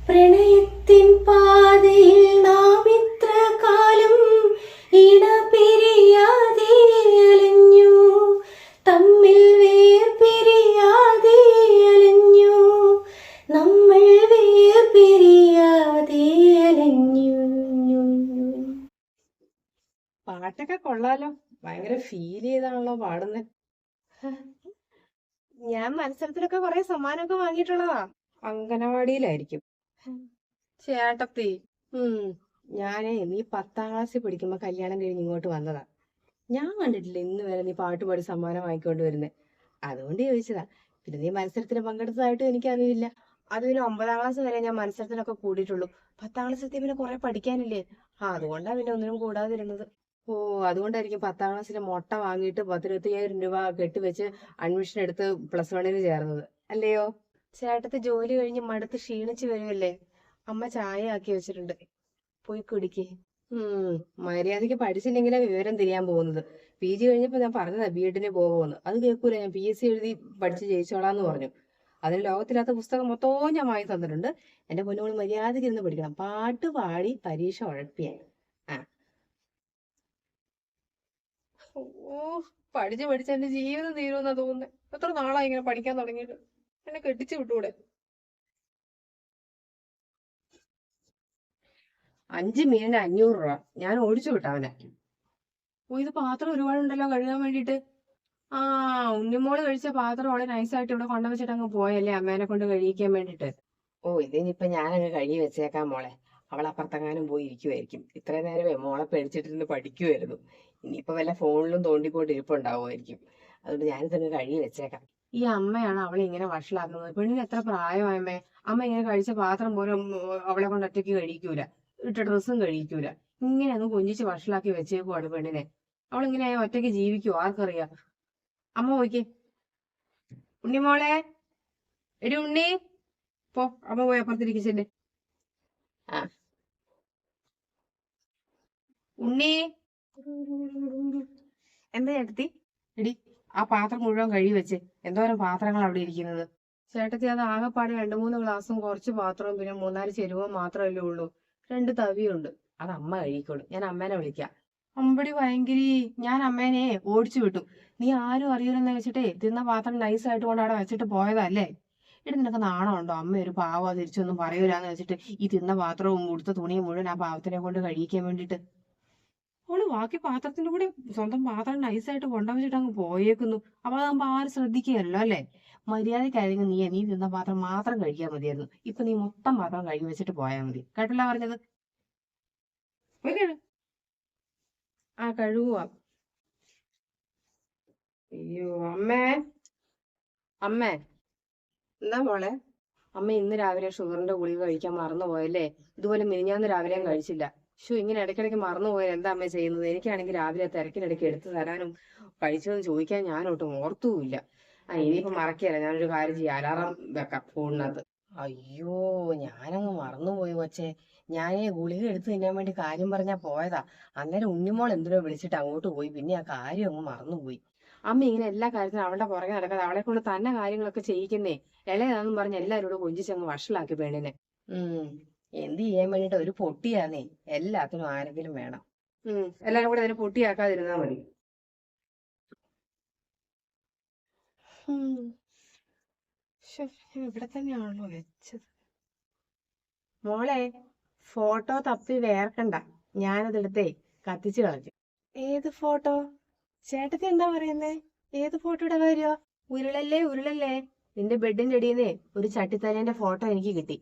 പ്രണയത്തിൻ പാതയിൽ നാം ഇത്ര കാലം ഇടപിരിയാതെ അലഞ്ഞു, തമ്മിൽ വേർപിരിയാതെ അലഞ്ഞു, നമ്മൾ വേർപിരിയാതെ അലഞ്ഞു. പാട്ടൊക്കെ കൊള്ളാലോ, ഭയങ്കര ഫീൽ ചെയ്താണല്ലോ പാടുന്നത്. ഞാൻ മത്സരത്തിലൊക്കെ കുറെ സമ്മാനമൊക്കെ വാങ്ങിയിട്ടുള്ളതാ. അങ്കനവാടിയിലായിരിക്കും. ചേട്ടത്തി, ഞാനേ നീ 10ാം ക്ലാസ്സിൽ പഠിക്കുമ്പോ കല്യാണം കഴിഞ്ഞ് ഇങ്ങോട്ട് വന്നതാ. ഞാൻ കണ്ടിട്ടില്ല ഇന്ന് വരെ നീ പാട്ട് പാടി സമ്മാനം വാങ്ങിക്കൊണ്ട് വരുന്നേ. അതുകൊണ്ട് ചോദിച്ചതാ. പിന്നെ നീ മത്സരത്തിന് പങ്കെടുത്തതായിട്ടും എനിക്കറിയില്ല. അത് പിന്നെ 9ാം ക്ലാസ് വരെ ഞാൻ മത്സരത്തിലൊക്കെ കൂടിയിട്ടുള്ളൂ. 10ാം ക്ലാസ് എത്തിയ പിന്നെ കുറെ പഠിക്കാനില്ലേ, അതുകൊണ്ടാ പിന്നെ ഒന്നിനും കൂടാതിരുന്നത്. ഓ, അതുകൊണ്ടായിരിക്കും 10ാം ക്ലാസ്സിലെ മുട്ട വാങ്ങിയിട്ട് 10,25,000 രൂപ കെട്ടിവെച്ച് അഡ്മിഷൻ എടുത്ത് +1 ചേർന്നത് അല്ലയോ? ചേട്ടത്തി ജോലി കഴിഞ്ഞ് മടുത്ത് ക്ഷീണിച്ച് വരുമല്ലേ, അമ്മ ചായ ആക്കി വെച്ചിട്ടുണ്ട്, പോയി കുടിക്കേ. മര്യാദയ്ക്ക് പഠിച്ചില്ലെങ്കിലേ വിവരം തിരിയാൻ പോകുന്നത്. PG കഴിഞ്ഞപ്പോ ഞാൻ പറഞ്ഞതാ B.Edന് പോകുമെന്ന്. അത് കേൾക്കൂല. ഞാൻ PSC എഴുതി പഠിച്ച് ജയിച്ചോളാന്ന് പറഞ്ഞു. അതിന് ലോകത്തില്ലാത്ത പുസ്തകം മൊത്തവും ഞാൻ വാങ്ങി തന്നിട്ടുണ്ട്. എന്റെ പൊന്നോട് മര്യാദയ്ക്ക് ഇരുന്ന് പഠിക്കണം. പാട്ട് പാടി പരീക്ഷ ഉഴപ്പിയാൽ. ഓ, പഠിച്ച് പഠിച്ച് എന്റെ ജീവിതം തീരുമെന്നാ തോന്നുന്നത്. എത്ര നാളായി ഇങ്ങനെ പഠിക്കാൻ തുടങ്ങിയിട്ട്. എന്നെ കെട്ടിച്ചു വിട്ടൂടെ? 5 മീനിന് 500 രൂപ ഞാൻ ഓടിച്ചു വിട്ട അവനെ. ഓ, ഇത് പാത്രം ഒരുപാടുണ്ടല്ലോ കഴുകാൻ വേണ്ടിയിട്ട്. ഉണ്ണിമോള് കഴിച്ച പാത്രം അവളെ നൈസായിട്ട് ഇവിടെ കൊണ്ടുവച്ചിട്ട് അങ്ങ് പോയല്ലേ അമ്മേനെ കൊണ്ട് കഴിയിക്കാൻ വേണ്ടിട്ട്. ഓ, ഇതിനിപ്പൊ ഞാനങ്ങ് കഴുകി വെച്ചേക്കാം മോളെ. അവൾ അപ്പുറത്തെങ്ങാനും പോയി ഇരിക്കുമായിരിക്കും. ഇത്രയും നേരമേ മോളെ പേടിച്ചിട്ടിരുന്ന് പഠിക്കുമായിരുന്നു. ഇനിയിപ്പോ വല്ല ഫോണിലും തോണ്ടിക്കൊണ്ടിരിപ്പുണ്ടാവുമായിരിക്കും. അതുകൊണ്ട് ഞാനിതങ്ങ് കഴുകി വെച്ചേക്കാം. ഈ അമ്മയാണ് അവളെ ഇങ്ങനെ വഷളാക്കുന്നത്. പെണ്ണിന് എത്ര പ്രായമായമ്മേ. അമ്മ ഇങ്ങനെ കഴിച്ച പാത്രം പോലും അവളെ കൊണ്ട് ഒറ്റയ്ക്ക് കഴിക്കൂല, ഇട്ട ഡ്രസ്സും കഴിക്കൂല. ഇങ്ങനെ അങ്ങ് കൊഞ്ചിച്ച് വഷളാക്കി വെച്ചേക്കുവാണ് പെണ്ണിനെ. അവളിങ്ങനെ ഒറ്റയ്ക്ക് ജീവിക്കുവോ ആർക്കറിയാം. അമ്മ പോയിക്കേ. ഉണ്ണിമോളെ, എടി ഉണ്ണി, പോ. അമ്മ പോയി അപ്പുറത്തിരിക്കച്ചെല്ലേ. ഉണ്ണി, എന്താ ചേട്ടത്തി? എടി ആ പാത്രം മുഴുവൻ കഴുകി വെച്ച്. എന്തോരം പാത്രങ്ങൾ അവിടെ ഇരിക്കുന്നത്. ചേട്ടത്തി, അത് ആകെപ്പാടെ 2-3 ഗ്ലാസും കുറച്ച് പാത്രവും പിന്നെ 3-4 ചെരുവും മാത്രമല്ലേ ഉള്ളൂ. 2 തവിയുണ്ട്. അത് അമ്മ കഴിക്കോളൂ. ഞാൻ അമ്മേനെ വിളിക്കാം. അമ്പടി ഭയങ്കരി, ഞാൻ അമ്മേനെ ഓടിച്ചു വിട്ടു. നീ ആരും അറിയില്ലെന്ന് വെച്ചിട്ടേ തിന്ന പാത്രം നൈസായിട്ട് കൊണ്ട് അവിടെ വെച്ചിട്ട് പോയതല്ലേ. എടി നിനക്ക് നാണമുണ്ടോ? അമ്മ ഒരു പാവം തിരിച്ചൊന്നും പറയൂലെന്ന് വെച്ചിട്ട് ഈ തിന്ന പാത്രവും ഉടുത്ത തുണിയും മുഴുവൻ ആ പാവത്തിനെ കൊണ്ട് കഴിക്കാൻ വേണ്ടിട്ട് അവള് ബാക്കി പാത്രത്തിന്റെ കൂടെ സ്വന്തം പാത്രം നൈസായിട്ട് കൊണ്ടുവച്ചിട്ട് അങ്ങ് പോയേക്കുന്നു. അപ്പൊ അതാകുമ്പോ ആരും ശ്രദ്ധിക്കുകയല്ലോ അല്ലേ. മര്യാദക്കായിരുന്നു നീ തിന്ന പാത്രം മാത്രം കഴിക്കാൻ മതിയായിരുന്നു. ഇപ്പൊ നീ മൊത്തം പാത്രം കഴുകി വെച്ചിട്ട് പോയാൽ മതി. കേട്ടല്ല പറഞ്ഞത്? കഴുകുക. അയ്യോ അമ്മേ, അമ്മേ. എന്താ മോളെ? അമ്മ ഇന്ന് രാവിലെ ഷുഗറിന്റെ ഗുളിക കഴിക്കാൻ മറന്നുപോയല്ലേ. ഇതുപോലെ മിനിഞ്ഞാന്ന് രാവിലെയും കഴിച്ചില്ല. ഇങ്ങനെ ഇടയ്ക്കിടയ്ക്ക് മറന്നുപോയാൽ എന്താ അമ്മ ചെയ്യുന്നത്? എനിക്കാണെങ്കിൽ രാവിലെ തിരക്കിനിടയ്ക്ക് എടുത്തു തരാനും കഴിച്ചതെന്ന് ചോദിക്കാൻ ഞാനൊട്ടും ഓർത്തുമില്ല. ഇനിയിപ്പോ മറക്കുകയല്ല, ഞാനൊരു കാര്യം ചെയ്യാം, അലാറം വെക്കാം ഫോണിനകത്ത്. അയ്യോ, ഞാനങ്ങ് മറന്നുപോയി കൊച്ചേ. ഞാനേ ഗുളിക എടുത്ത് തിന്നാൻ വേണ്ടി കാര്യം പറഞ്ഞാ പോയതാ. അന്നേരം ഉണ്ണിമോൾ എന്തിനോ വിളിച്ചിട്ട് അങ്ങോട്ട് പോയി. പിന്നെ ആ കാര്യം അങ്ങ് മറന്നുപോയി. അമ്മ ഇങ്ങനെ എല്ലാ കാര്യത്തിനും അവളുടെ പുറകെ നടക്കാതെ അവളെ കൊണ്ട് തന്നെ കാര്യങ്ങളൊക്കെ ചെയ്യിക്കുന്നേ. ഇളയതാന്നും പറഞ്ഞ് എല്ലാവരോടും കൊഞ്ചിച്ചങ്ങ് വഷളാക്കി പെണ്ണിനെ. എന്ത് ചെയ്യാൻ വേണ്ടിട്ട് ഒരു പൊട്ടിയാന്നേ. എല്ലാത്തിനും ആരെങ്കിലും വേണം. എല്ലാരും കൂടെ അതിനെ പൊട്ടിയാക്കാതിരുന്നാ മതി. ഇവിടെ തന്നെയാണല്ലോ വെച്ചത്. മോളെ, ഫോട്ടോ തപ്പി വേർക്കണ്ട. ഞാനതെടുത്തേ കത്തിച്ചു കളഞ്ഞു. ഏത് ഫോട്ടോ? ചേട്ടത്തി എന്താ പറയുന്നേ? ഏത് ഫോട്ടോയുടെ കാര്യോ? ഉരുളല്ലേ. നിന്റെ ബെഡിന്റെ അടിയെന്നേ ഒരു ചട്ടിത്തലേന്റെ ഫോട്ടോ എനിക്ക് കിട്ടി.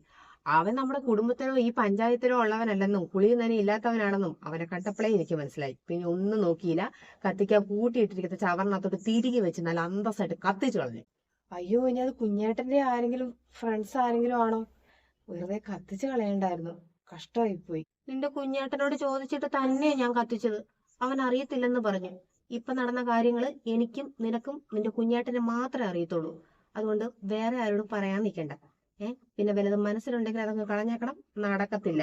അവൻ നമ്മുടെ കുടുംബത്തിനോ ഈ പഞ്ചായത്തിനോ ഉള്ളവനല്ലെന്നും കുളിയും തന്നെ ഇല്ലാത്തവനാണെന്നും അവനെ കണ്ടപ്പോഴേ എനിക്ക് മനസ്സിലായി. പിന്നെ ഒന്നും നോക്കിയില്ല. കത്തിക്കാൻ കൂട്ടിയിട്ടിരിക്കുന്ന ചവറിനകത്തോട്ട് തിരികെ വെച്ച് നല്ല അന്തസ്സായിട്ട് കത്തിച്ചു കളഞ്ഞു. അയ്യോ, ഇനി അത് കുഞ്ഞേട്ടന്റെ ആരെങ്കിലും ഫ്രണ്ട്സ് ആരെങ്കിലും ആണോ? വെറുതെ കത്തിച്ചു കളയണ്ടായിരുന്നു. കഷ്ടമായി പോയി. നിന്റെ കുഞ്ഞേട്ടനോട് ചോദിച്ചിട്ട് തന്നെ ഞാൻ കത്തിച്ചത്. അവൻ അറിയത്തില്ലെന്ന് പറഞ്ഞു. ഇപ്പൊ നടന്ന കാര്യങ്ങള് എനിക്കും നിനക്കും നിന്റെ കുഞ്ഞേട്ടനെ മാത്രമേ അറിയത്തുള്ളൂ. അതുകൊണ്ട് വേറെ ആരോടും പറയാൻ നിൽക്കണ്ട. പിന്നെ വലുതും മനസ്സിലുണ്ടെങ്കിൽ അതങ്ങ് കളഞ്ഞേക്കണം. നടക്കത്തില്ല.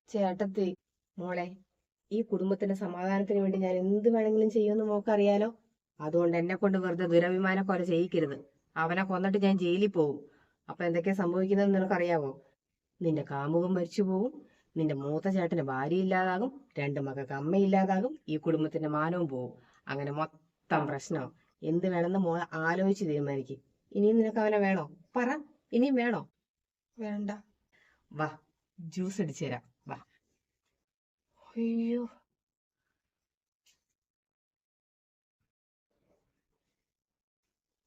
ചേട്ടത്തി, മോളെ, ഈ കുടുംബത്തിന്റെ സമാധാനത്തിന് വേണ്ടി ഞാൻ എന്ത് വേണമെങ്കിലും ചെയ്യുമെന്ന് മോക്കറിയാലോ. അതുകൊണ്ട് എന്നെ കൊണ്ട് വെറുതെ ദുരഭിമാനം പോലെ ചെയ്യിക്കരുത്. അവനെ കൊന്നിട്ട് ഞാൻ ജയിലിൽ പോകും. അപ്പൊ എന്തൊക്കെയാ സംഭവിക്കുന്നതെന്ന് നിനക്കറിയാവോ? നിന്റെ കാമുകൻ മരിച്ചു പോകും, നിന്റെ മൂത്ത ചേട്ടന് ഭാര്യ ഇല്ലാതാകും, 2 മക്കൾക്ക് അമ്മയില്ലാതാകും, ഈ കുടുംബത്തിന്റെ മാനവും പോകും. അങ്ങനെ മൊത്തം പ്രശ്നവും. എന്ത് വേണമെന്ന് മോളെ ആലോചിച്ച് തീരുമാനിക്കും. ഇനിയും നിനക്ക് അവനെ വേണോ? പറ, ഇനിയും വേണോ? വേണ്ട. വാ, ജ്യൂസ് അടിച്ചു തരാം, വാ. അയ്യോ,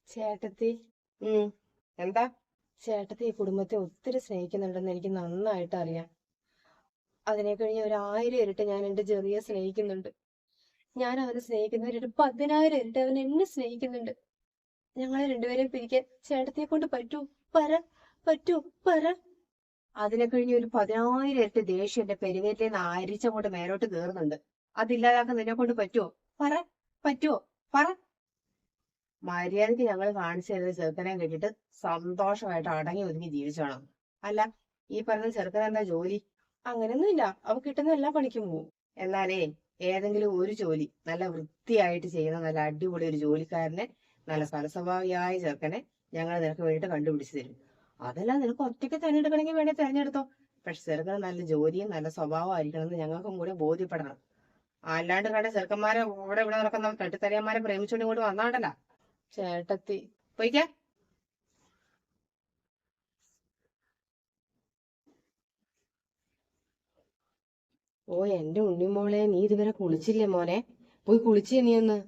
ചേട്ടത്തി. എന്താ? ചേട്ടത്തി ഈ കുടുംബത്തെ ഒത്തിരി സ്നേഹിക്കുന്നുണ്ടെന്ന് എനിക്ക് നന്നായിട്ട് അറിയാം. അതിനെ കഴിഞ്ഞ് 1000 ഇരട്ടി ഞാൻ എന്റെ ജെറിയെ സ്നേഹിക്കുന്നുണ്ട്. ഞാൻ അവനെ സ്നേഹിക്കുന്നവർ ഒരു 10,000 ഇരട്ടി അവൻ എന്നെ സ്നേഹിക്കുന്നുണ്ട്. ഞങ്ങളെ രണ്ടുപേരെയും പിരിക്കാൻ ചേട്ടത്തിയെ കൊണ്ട് പറ്റൂ? പറ. അതിനെ കഴിഞ്ഞ് ഒരു 10,000 ഇരട്ടി ദേഷ്യം എന്റെ പെരുവേറ്റേന്ന് അരിച്ചങ്ങോട്ട് മേലോട്ട് കയറുന്നുണ്ട്. അതില്ലാതാക്കാൻ നിന്നെ കൊണ്ട് പറ്റുമോ? പറ. മര്യാദയ്ക്ക് ഞങ്ങൾ കാണിച്ചു തരുന്ന ചെറുക്കനെ കേട്ടിട്ട് സന്തോഷമായിട്ട് അടങ്ങി ഒതുങ്ങി ജീവിച്ചോണം. അല്ല, ഈ പറഞ്ഞ ചെറുക്കൻ എന്താ ജോലി? അങ്ങനെയൊന്നുമില്ല, അവ കിട്ടുന്ന എല്ലാ പണിക്കും പോവും. എന്നാലേ ഏതെങ്കിലും ഒരു ജോലി നല്ല വൃത്തിയായിട്ട് ചെയ്യുന്ന നല്ല അടിപൊളി ഒരു ജോലിക്കാരനെ, നല്ല സലസ്വഭാവിയായ ചെറുക്കനെ ഞങ്ങൾ നിനക്ക് വേണ്ടിയിട്ട് കണ്ടുപിടിച്ച് തരും. അതെല്ലാം നിനക്ക് ഒറ്റയ്ക്ക് തിരഞ്ഞെടുക്കണമെങ്കിൽ വേണേ തിരഞ്ഞെടുത്തോ. പക്ഷെ ചെറുക്കന് നല്ല ജോലിയും നല്ല സ്വഭാവം ആയിരിക്കണം എന്ന് ഞങ്ങൾക്കും കൂടെ ബോധ്യപ്പെടണം. അല്ലാണ്ട് കണ്ട ചെറുക്കന്മാരെ ഇവിടെ നടക്കുന്ന തട്ടിത്തരയന്മാരെ പ്രേമിച്ചുകൊണ്ട് ഇങ്ങോട്ട് വന്നാണ്ടല്ല. ചേട്ടത്തി പോയിക്കാ. ഓ എന്റെ ഉണ്ണിമോളെ, നീ ഇതുവരെ കുളിച്ചില്ലേ മോനെ? പോയി കുളിച്ചേ നീ ഒന്ന്.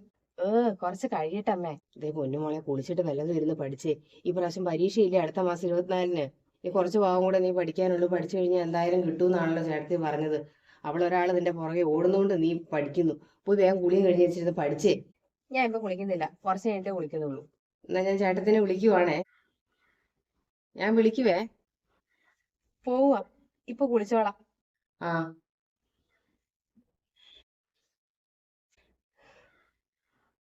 കുറച്ച് കഴിയട്ടമ്മേ. ഇതേ പൊന്നുമോളെ, കുളിച്ചിട്ട് വല്ലതും ഇരുന്ന് പഠിച്ചേ. ഈ പ്രാവശ്യം പരീക്ഷയില്ലേ അടുത്ത മാസം 24-ന്. നീ കുറച്ച് ഭാഗം കൂടെ നീ പഠിക്കാനുള്ളൂ. പഠിച്ചു കഴിഞ്ഞാൽ എന്തായാലും കിട്ടുമെന്നാണല്ലോ ചേട്ടത്തി പറഞ്ഞത്. അവളൊരാൾ നിന്റെ പുറകെ ഓടുന്നോണ്ട് നീ പഠിക്കുന്നു. പോയി വേഗം കുളിയും കഴിഞ്ഞ് വെച്ചിരുന്ന് പഠിച്ചേ. ഞാൻ ഇപ്പൊ കുളിക്കുന്നില്ല, കുറച്ച് കഴിഞ്ഞിട്ടേ കുളിക്കുന്നുള്ളൂ. എന്നാ ഞാൻ ചേട്ടത്തിനെ വിളിക്കുവാണേ. ഞാൻ വിളിക്കുവേ. പോവാ, ഇപ്പൊ കുളിച്ചോളാം. ആ.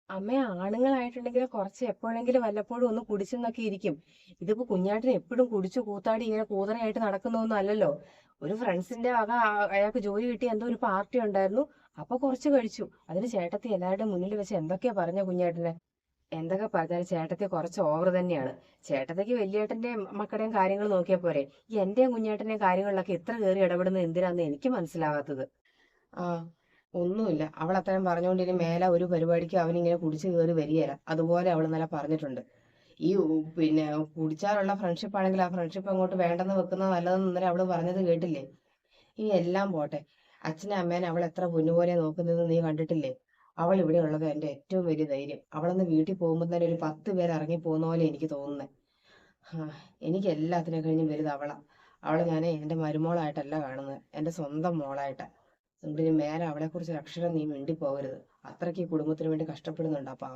അമ്മ, ആണുങ്ങളായിട്ടുണ്ടെങ്കിൽ കുറച്ച് എപ്പോഴെങ്കിലും വല്ലപ്പോഴും ഒന്ന് കുടിച്ചെന്നൊക്കെ ഇരിക്കും. ഇതിപ്പോ കുഞ്ഞാട്ടിന് എപ്പോഴും കുടിച്ചു കൂത്താടി ഇങ്ങനെ കൂതറയായിട്ട് നടക്കുന്നൊന്നും അല്ലല്ലോ. ഒരു ഫ്രണ്ട്സിന്റെ വക അയാൾക്ക് ജോലി കിട്ടി എന്തോ ഒരു പാർട്ടി ഉണ്ടായിരുന്നു, അപ്പൊ കുറച്ച് കഴിച്ചു. അതിന് ചേട്ടത്തി എല്ലാവരുടെയും മുന്നിൽ വെച്ച് എന്തൊക്കെയാ പറഞ്ഞ കുഞ്ഞാട്ടിനെ? എന്തൊക്കെ പറഞ്ഞാലും ചേട്ടത്തി കുറച്ച് ഓവർ തന്നെയാണ്. ചേട്ടത്തിക്ക് വലിയേട്ടന്റെയും മക്കളുടെയും കാര്യങ്ങൾ നോക്കിയാൽ പോരെ. ഈ എന്റെയും കുഞ്ഞേട്ടന്റെയും കാര്യങ്ങളിലൊക്കെ ഇത്ര കയറി ഇടപെടുന്നത് എന്തിനാന്ന് എനിക്ക് മനസ്സിലാവാത്തത്. ആ, ഒന്നുമില്ല. അവൾ അത്രയും പറഞ്ഞുകൊണ്ട് മേലെ ഒരു പരിപാടിക്ക് അവനിങ്ങനെ കുടിച്ചു കയറി വരികയില്ല. അതുപോലെ അവൾ ഇന്നലെ പറഞ്ഞിട്ടുണ്ട്. ഈ പിന്നെ കുടിച്ചാലുള്ള ഫ്രണ്ട്ഷിപ്പ് ആണെങ്കിൽ ആ ഫ്രണ്ട്ഷിപ്പ് അങ്ങോട്ട് വേണ്ടെന്ന് വെക്കുന്നത് നല്ലതെന്ന് ഇന്നലെ അവള് പറഞ്ഞത് കേട്ടില്ലേ? ഇനി എല്ലാം പോട്ടെ, അച്ഛനെ അമ്മേനെ അവൾ എത്ര പൊന്നുപോലെ നോക്കുന്നത് നീ കണ്ടിട്ടില്ലേ? അവൾ ഇവിടെ ഉള്ളത് എന്റെ ഏറ്റവും വലിയ ധൈര്യം. അവളൊന്ന് വീട്ടിൽ പോകുമ്പോൾ തന്നെ ഒരു 10 പേര് ഇറങ്ങി പോകുന്ന പോലെ എനിക്ക് തോന്നുന്നത്. എനിക്ക് എല്ലാത്തിനെ കഴിഞ്ഞും വലുത് അവളാ. അവളെ ഞാൻ എന്റെ മരുമോളായിട്ടല്ല കാണുന്നത്, എന്റെ സ്വന്തം മോളായിട്ടാ. അതുകൊണ്ട് ഇനി മേലെ അവളെ കുറിച്ച് അക്ഷരം നീ മിണ്ടി പോകരുത്. അത്രയ്ക്ക് ഈ കുടുംബത്തിന് വേണ്ടി കഷ്ടപ്പെടുന്നുണ്ട്. അപ്പൊ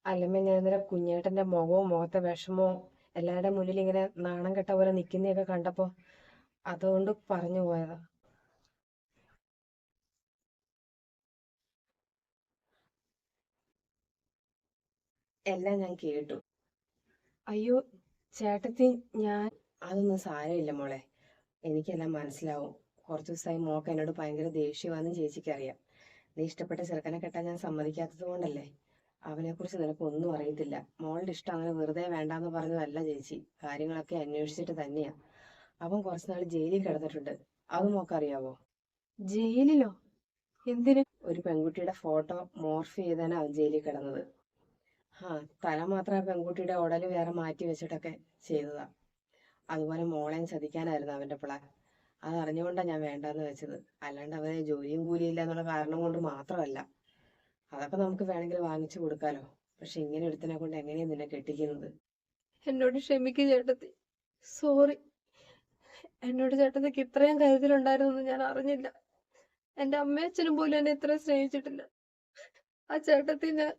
അല്ലമ്മ, ഞാൻ ഇന്നലെ കുഞ്ഞേട്ടന്റെ മുഖത്തെ വിഷമവും എല്ലാവരുടെ മുന്നിൽ ഇങ്ങനെ നാണം കെട്ട പോലെ നിൽക്കുന്നതൊക്കെ കണ്ടപ്പോ അതുകൊണ്ട് പറഞ്ഞു പോയതാ. എല്ലാം ഞാൻ കേട്ടു. അയ്യോ ചേട്ടത്തി, അതൊന്നും സാരമില്ല മോളെ. എനിക്കെല്ലാം മനസ്സിലാവും. കുറച്ചു ദിവസമായി മോക്ക് എന്നോട് ഭയങ്കര ദേഷ്യമാണെന്ന് ചേച്ചിക്കറിയാം. നീ ഇഷ്ടപ്പെട്ട ചെറുക്കനെ കെട്ടാൻ ഞാൻ സമ്മതിക്കാത്തത് കൊണ്ടല്ലേ. അവനെ കുറിച്ച് നിനക്ക് ഒന്നും അറിയത്തില്ല. മോളുടെ ഇഷ്ടം അങ്ങനെ വെറുതെ വേണ്ടാന്ന് പറഞ്ഞതല്ല ചേച്ചി. കാര്യങ്ങളൊക്കെ അന്വേഷിച്ചിട്ട് തന്നെയാ. അവൻ കുറച്ചുനാൾ ജയിലിൽ കിടന്നിട്ടുണ്ട്. അത് മോക്കറിയാവോ? ജയിലിലോ? എന്തിന്? ഒരു പെൺകുട്ടിയുടെ ഫോട്ടോ മോർഫ് ചെയ്താണ് അവൻ ജയിലിൽ കിടന്നത്. തല മാത്രം ആ പെൺകുട്ടിയുടെ ഉടല് വേറെ മാറ്റി വെച്ചിട്ടൊക്കെ ചെയ്തതാ. അതുപോലെ മോളെയും ചതിക്കാനായിരുന്നു അവന്റെ പ്ലാൻ. അത് അറിഞ്ഞുകൊണ്ടാണ് ഞാൻ വേണ്ടാന്ന് വെച്ചത്. അല്ലാണ്ട് അവന് ജോലിയും കൂലിയില്ല എന്നുള്ള കാരണം കൊണ്ട് മാത്രമല്ല. അതൊക്കെ നമുക്ക് വേണമെങ്കിൽ വാങ്ങിച്ചു കൊടുക്കാലോ. പക്ഷെ ഇങ്ങനെ ഒരുത്തനെ കൊണ്ട് എങ്ങനെയാ നിന്നെ കെട്ടിക്കുന്നത്? എന്നോട് ക്ഷമിക്കും ചേട്ടത്തി. സോറി. എന്നോട് ചേട്ടത്തിക്ക് ഇത്രയും കരുതലുണ്ടായിരുന്നു ഞാൻ അറിഞ്ഞില്ല. എന്റെ അമ്മയച്ഛനും പോലും എന്നെ ഇത്രയും സ്നേഹിച്ചിട്ടില്ല. ആ ചേട്ടത്തി, ഞാൻ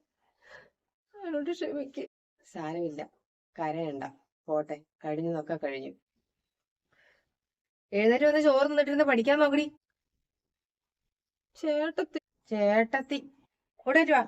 എന്നോട് ക്ഷമിക്കും. സാരമില്ല, കരയണ്ട. പോട്ടെ, കഴിഞ്ഞതൊക്കെ കഴിഞ്ഞു. എഴുന്നേറ്റ് വന്ന് ചോറ് നിന്നിട്ടിരുന്ന് പഠിക്കാൻ നോക്കടി. ചേട്ടത്തി. ചേട്ടത്തി, കൂടെ വാ.